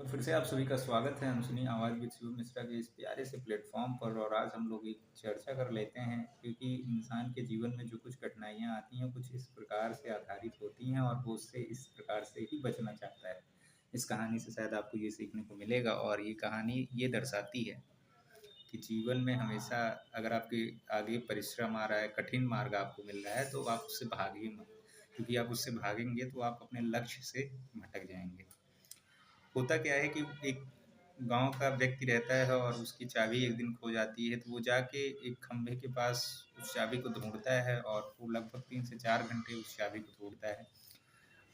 तो फिर से आप सभी का स्वागत है अनसुनी आवाज़ विद शिव मिश्रा के इस प्यारे से प्लेटफॉर्म पर। और आज हम लोग एक चर्चा कर लेते हैं, क्योंकि इंसान के जीवन में जो कुछ कठिनाइयाँ आती हैं कुछ इस प्रकार से आधारित होती हैं और वो उससे इस प्रकार से ही बचना चाहता है। इस कहानी से शायद आपको ये सीखने को मिलेगा, और ये कहानी ये दर्शाती है कि जीवन में हमेशा अगर आपके आगे परिश्रम आ रहा है, कठिन मार्ग आपको मिल रहा है, तो आप उससे भागिए मत, क्योंकि आप उससे भागेंगे तो आप अपने लक्ष्य से भटक जाएंगे। होता क्या है कि एक गांव का व्यक्ति रहता है और उसकी चाबी एक दिन खो जाती है, तो वो जाके एक खंभे के पास उस चाबी को ढूंढता है, और वो लगभग 3 से 4 घंटे उस चाबी को ढूंढता है।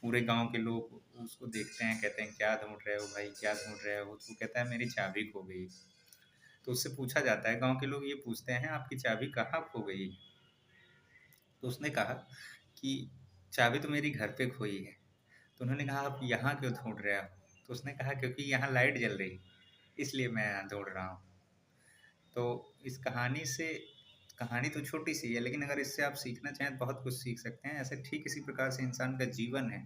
पूरे गांव के लोग उसको देखते हैं, कहते हैं क्या ढूंढ रहे हो भाई, क्या ढूंढ रहे हो? तो वो कहता है मेरी चाबी खो गई। तो उससे पूछा जाता है, गांव के लोग ये पूछते हैं आपकी चाबी कहाँ खो गई? तो उसने कहा कि चाबी तो मेरी घर पे खोई है। तो उन्होंने कहा आप यहाँ क्यों ढूंढ रहे हो? तो उसने कहा क्योंकि यहाँ लाइट जल रही, इसलिए मैं यहाँ ढूंढ रहा हूँ। तो इस कहानी से, कहानी तो छोटी सी है लेकिन अगर इससे आप सीखना चाहें तो बहुत कुछ सीख सकते हैं। ऐसे ठीक इसी प्रकार से इंसान का जीवन है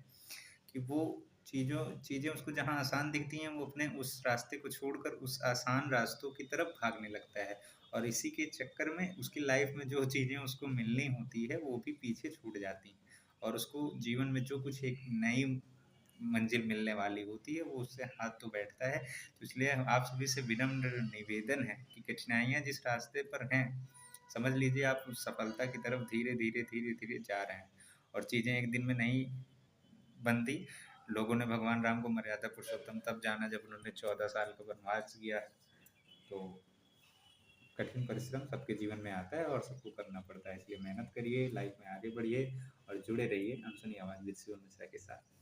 कि वो चीज़ें उसको जहाँ आसान दिखती हैं वो अपने उस रास्ते को छोड़कर उस आसान रास्तों की तरफ भागने लगता है, और इसी के चक्कर में उसकी लाइफ में जो चीज़ें उसको मिलनी होती है वो भी पीछे छूट जाती हैं, और उसको जीवन में जो कुछ एक नई मंजिल मिलने वाली होती है वो उससे हाथ तो बैठता है। तो इसलिए आप सभी से विनम्र निवेदन है कि कठिनाइयाँ जिस रास्ते पर हैं, समझ लीजिए आप उस सफलता की तरफ धीरे धीरे धीरे धीरे जा रहे हैं, और चीज़ें एक दिन में नहीं बनती। लोगों ने भगवान राम को मर्यादा पुरुषोत्तम तब जाना जब उन्होंने 14 साल का वनवास किया। तो कठिन परिश्रम सबके जीवन में आता है और सबको करना पड़ता है, इसलिए मेहनत करिए, लाइफ में आगे बढ़िए और जुड़े रहिए अनसुनी आवाज़ विद शिव मिश्रा के साथ।